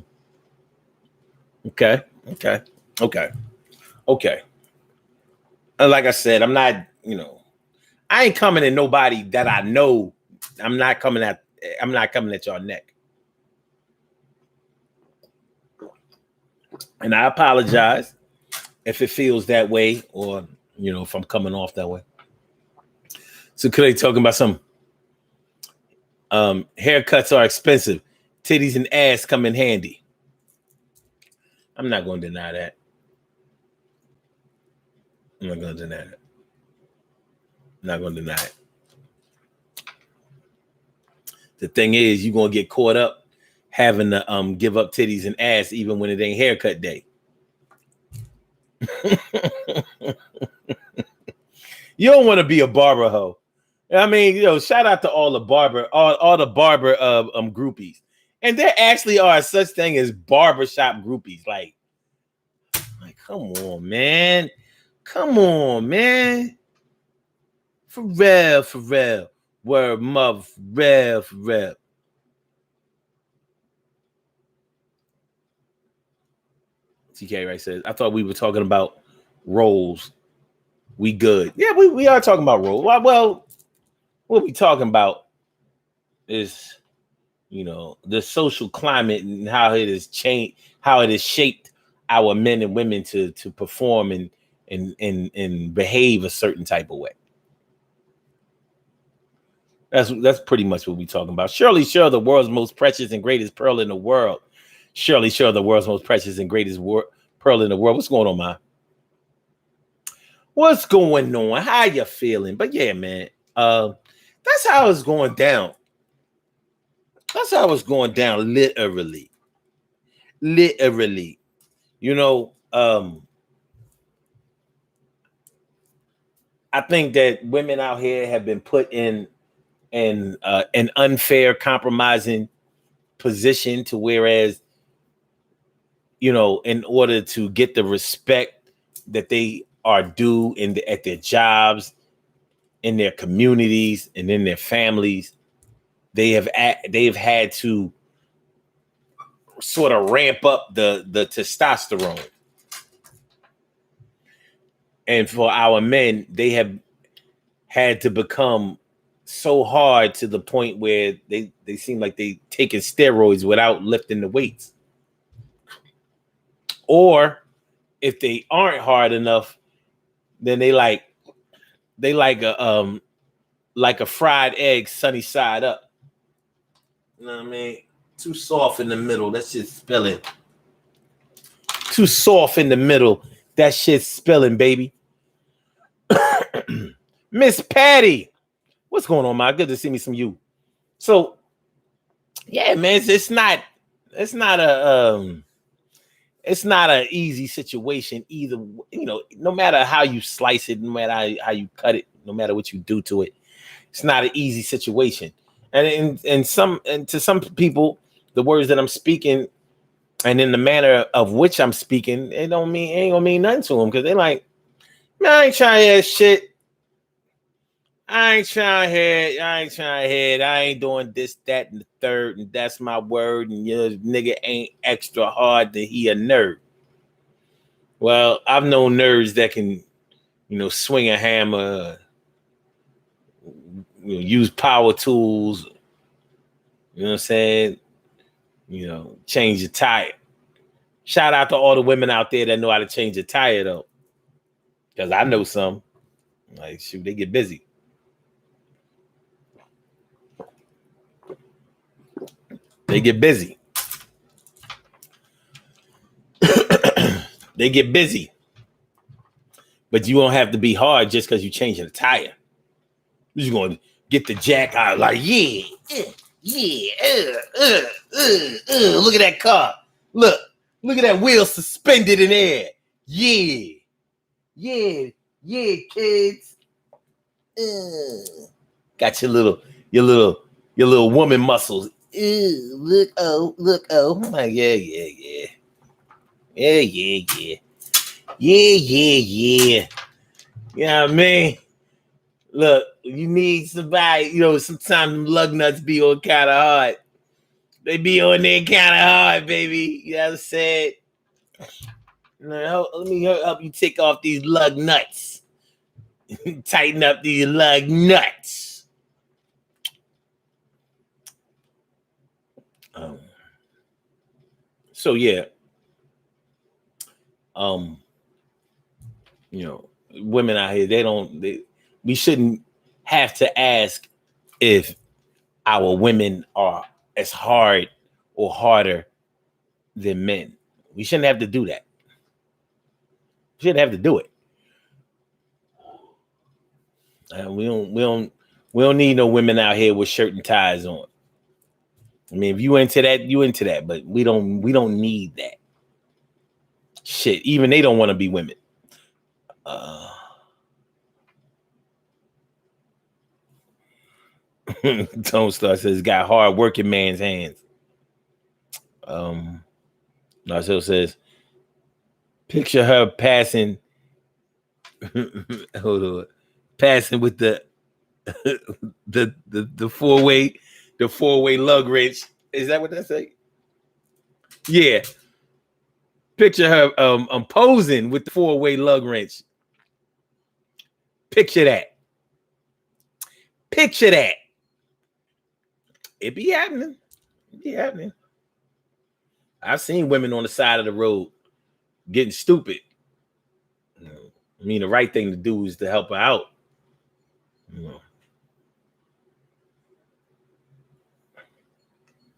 Okay. And like I said, I'm not, I ain't coming at nobody that I know. I'm not coming at y'all neck. And I apologize if it feels that way, or if I'm coming off that way. So could they talking about some haircuts are expensive. Titties and ass come in handy. I'm not going to deny that. I'm not going to deny it. The thing is, you're going to get caught up having to give up titties and ass even when it ain't haircut day. You don't want to be a barber hoe. I mean, shout out to all the barber groupies. And there actually are such thing as barbershop groupies. Like come on, man. For real. Word mother, for real. TK Wright says, I thought we were talking about roles. We good. Yeah, we are talking about roles. Well, what we talking about is, the social climate and how it has changed, how it has shaped our men and women to perform and behave a certain type of way. That's pretty much what we're talking about. Surely, sure, the world's most precious and greatest pearl in the world. Surely, sure, the world's most precious and greatest pearl in the world. What's going on, man? What's going on? How you feeling? But yeah, man, that's how it's going down. That's how it's going down, literally. Literally. You know, I think that women out here have been put in an unfair, compromising position to whereas, you know, in order to get the respect that they are due at their jobs, in their communities, and in their families, they've had to sort of ramp up the testosterone. And for our men, they have had to become so hard to the point where they seem like they taking steroids without lifting the weights. Or if they aren't hard enough, then they like a fried egg sunny side up. You know what I mean? Too soft in the middle. That shit's spilling. Too soft in the middle. That shit's spilling, baby. Miss Patty. What's going on, man? Good to see me some you. So, yeah, man, it's not an easy situation either. You know, no matter how you slice it, no matter how you cut it, no matter what you do to it, it's not an easy situation. And to some people, the words that I'm speaking and in the manner of which I'm speaking, it ain't gonna mean nothing to them because they're like, man, I ain't trying to hear shit. I ain't trying to hear. I ain't doing this, that, and the third, and that's my word. And your nigga ain't extra hard that he a nerd. Well, I've known nerds that can, you know, swing a hammer, you know, use power tools. You know what I'm saying? You know, change your tire. Shout out to all the women out there that know how to change a tire, though. Because I know some. Like, shoot, they get busy. They get busy. They get busy. But you won't have to be hard just because you're changing a tire. You're just going to get the jack out like, yeah, look at that car. Look at that wheel suspended in air. Yeah, kids. Got your little woman muscles. Look, oh. I'm like, yeah. You know what I mean? Look, you need somebody, you know, sometimes lug nuts be on kind of hard. They be on there kind of hard, baby. You know what I'm saying? Let me help you take off these lug nuts. Tighten up these lug nuts. So yeah. You know, women out here, we shouldn't have to ask if our women are as hard or harder than men. We shouldn't have to do that. We shouldn't have to do it. We don't need no women out here with shirt and ties on. I mean, if you into that, you into that, but we don't need that. Shit, even they don't want to be women. Tone Star says got hard working man's hands. Marcel says, picture her passing. Hold on, passing with the four-way lug wrench. Is that what that say? Yeah. Picture her posing with the four-way lug wrench. Picture that. It be happening. I've seen women on the side of the road getting stupid. I mean, the right thing to do is to help her out.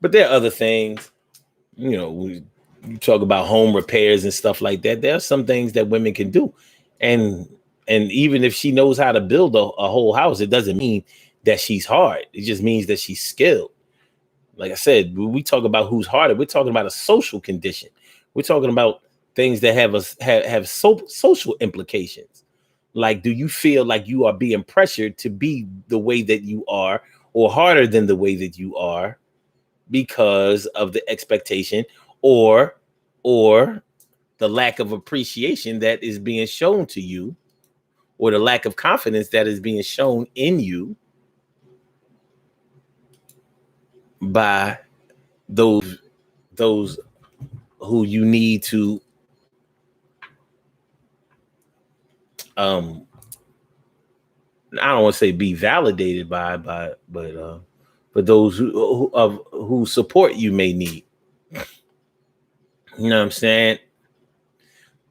But there are other things, you know, you talk about home repairs and stuff like that. There are some things that women can do. And even if she knows how to build a whole house, it doesn't mean that she's hard. It just means that she's skilled. Like I said, when we talk about who's harder, we're talking about a social condition. We're talking about things that have social implications. Like, do you feel like you are being pressured to be the way that you are, or harder than the way that you are, because of the expectation or the lack of appreciation that is being shown to you, or the lack of confidence that is being shown in you by those who you need to I don't want to say be validated by but those who support you may need. You know what I'm saying?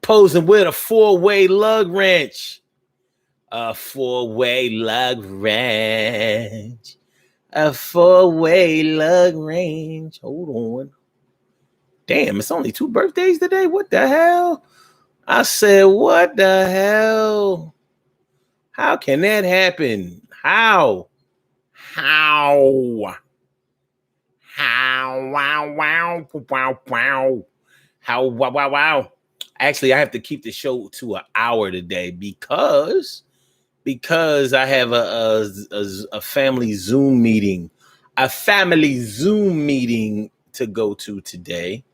Posing with a 4-way lug wrench. A 4-way lug wrench. A 4-way lug wrench. Hold on. Damn, it's only 2 birthdays today? What the hell? I said, what the hell? How can that happen? How? Wow, wow. How, wow. Actually, I have to keep the show to an hour today because I have a family Zoom meeting, to go to today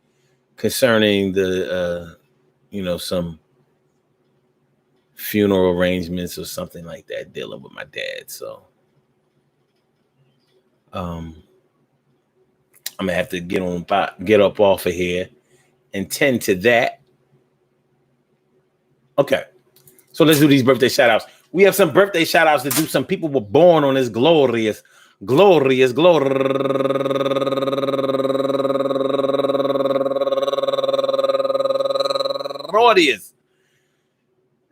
concerning the some funeral arrangements or something like that, dealing with my dad. So I'm gonna have to get up off of here and tend to that. Okay, so let's do these birthday shout outs. We have some birthday shout outs to do. Some people were born on this glorious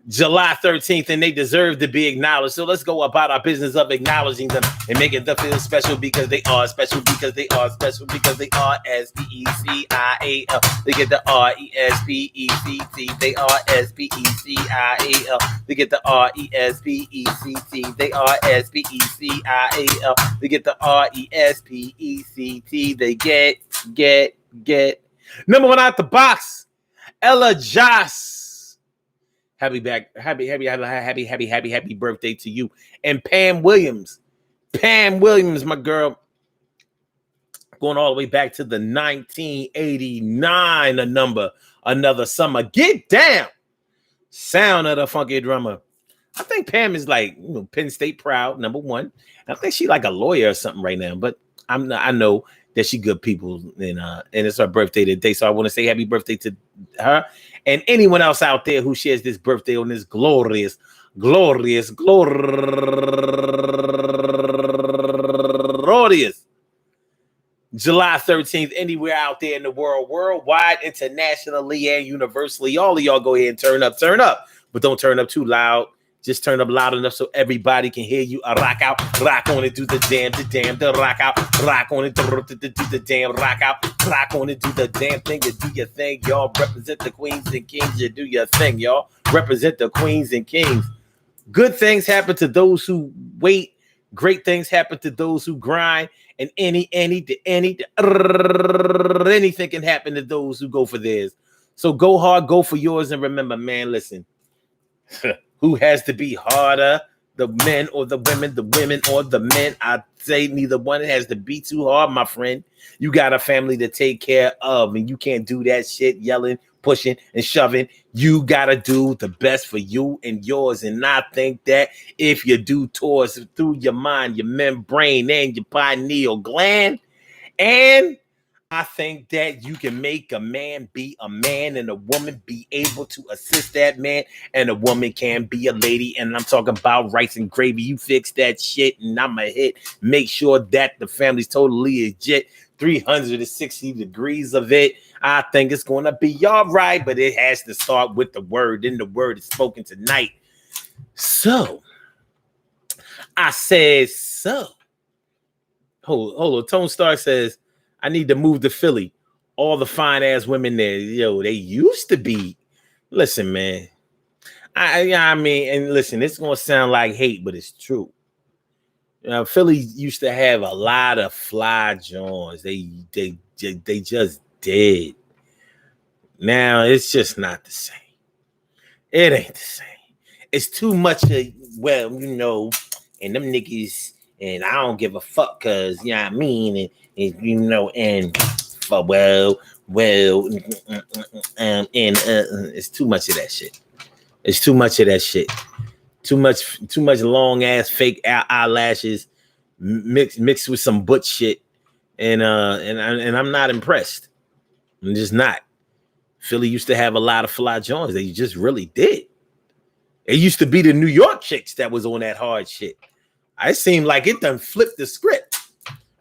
July 13th, and they deserve to be acknowledged. So let's go about our business of acknowledging them and making them feel special, because they are special, because they are special, because they are SPECIAL. They get the RESPECT. They are SPECIAL. They get the RESPECT. They are SPECIAL. They get the RESPECT. They get. Number one out the box, Ella Joss. Happy birthday to you. And Pam Williams, my girl, going all the way back to the 1989 another summer. Get down. Sound of the funky drummer. I think Pam is like, Penn State proud, number one. I think she like a lawyer or something right now, but I know that she good people, and it's her birthday today. So I want to say happy birthday to her and anyone else out there who shares this birthday on this glorious July 13th, anywhere out there in the world, worldwide, internationally, and universally. All of y'all go ahead and turn up, but don't turn up too loud. Just turn up loud enough so everybody can hear you. Rock out, rock on it, do the damn, the rock out, rock on it, do the damn, rock out, rock on it, do the damn thing. You do your thing, y'all. Represent the queens and kings. You do your thing, y'all. Represent the queens and kings. Good things happen to those who wait. Great things happen to those who grind. And anything can happen to those who go for theirs. So go hard, go for yours, and remember, man, listen. Who has to be harder, the men or the women or the men? I say neither one. It has to be too hard, my friend. You got a family to take care of, and you can't do that shit yelling, pushing, and shoving. You got to do the best for you and yours. And I think that if you do tours through your mind, your membrane, and your pineal gland, and I think that you can make a man be a man and a woman be able to assist that man, and a woman can be a lady. And I'm talking about rice and gravy. You fix that shit and I'm a hit. Make sure that the family's totally legit. 360 degrees of it. I think it's going to be all right, but it has to start with the word. And the word is spoken tonight. So I said so. Hold on. Tone Star says, I need to move to Philly. All the fine ass women there, yo, they used to be. Listen, man. I mean, and listen, it's gonna sound like hate, but it's true. Philly used to have a lot of fly joints. They just did. Now it's just not the same. It ain't the same. It's too much of, well, and them niggas, and I don't give a fuck, cause you know what I mean, and for it's too much of that shit. It's too much of that shit. Too much long ass fake eyelashes mixed with some butt shit, and I'm not impressed. I'm just not. Philly used to have a lot of fly joints. They just really did. It used to be the New York chicks that was on that hard shit. I seemed like it done flipped the script,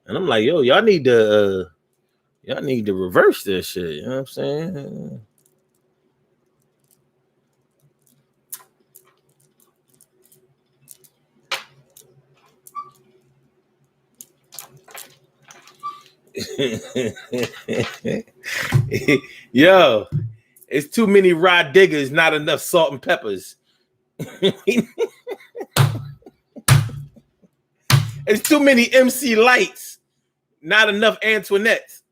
and I'm like, yo, y'all need to reverse this shit. You know what I'm saying? Yo, it's too many rod diggers, not enough salt and peppers. It's too many MC Lights, not enough Antoinettes.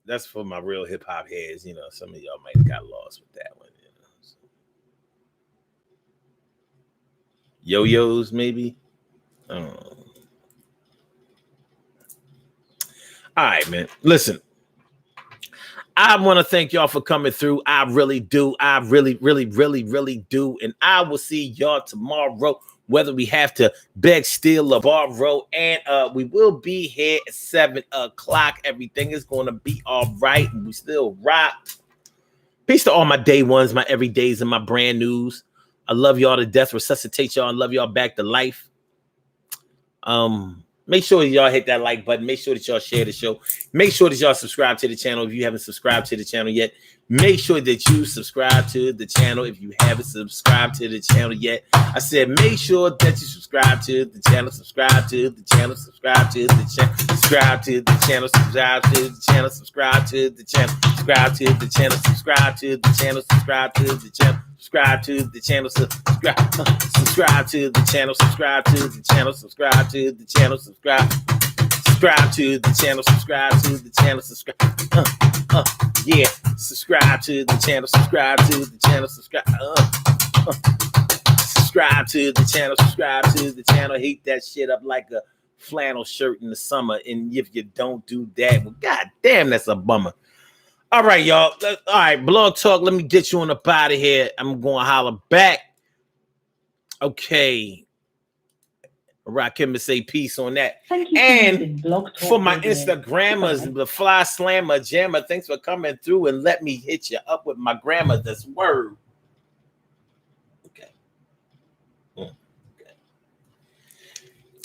That's for my real hip hop heads. Some of y'all might have got lost with that one. Yo-yos, maybe. I don't know. All right, man. Listen, I want to thank y'all for coming through. I really do. I really, really, really, really do. And I will see y'all tomorrow, whether we have to beg, steal, or borrow. And we will be here at 7 o'clock. Everything is going to be all right. And we still rock. Peace to all my day ones, my everydays, and my brand news. I love y'all to death. Resuscitate y'all and love y'all back to life. Make sure y'all hit that like button. Make sure that y'all share the show. Make sure that y'all subscribe to the channel if you haven't subscribed to the channel yet. Make sure that you subscribe to the channel if you haven't subscribed to the channel yet. I said make sure that you subscribe to the channel. Subscribe to the channel. Subscribe to the channel. Subscribe to the channel. Subscribe to the channel. Subscribe to the channel. Subscribe to the channel. Subscribe to the channel. Subscribe to the channel. Subscribe to the channel. Subscribe to the channel. Subscribe to the channel. Subscribe to the channel. Subscribe to the channel. Subscribe to the channel. Yeah. Subscribe to the channel. Subscribe to the channel. Subscribe to the channel. Subscribe to the channel. Heat that shit up like a flannel shirt in the summer. And if you don't do that, well, goddamn, that's a bummer. All right, y'all. All right, Blog Talk. Let me get you on up out of here. I'm going to holler back. Okay. All right, Kim, say peace on that. Thank you and for my Radio. Instagrammers, the Fly Slammer Jammer, thanks for coming through and let me hit you up with my grandmother's word. Okay. Okay.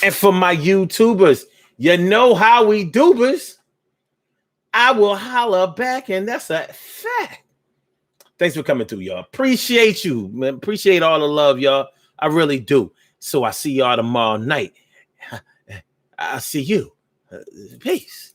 And for my YouTubers, you know how we doobers. I will holler back, and that's a fact. Thanks for coming through, y'all. Appreciate you, man. Appreciate all the love, y'all. I really do. So I see y'all tomorrow night. I see you. Peace.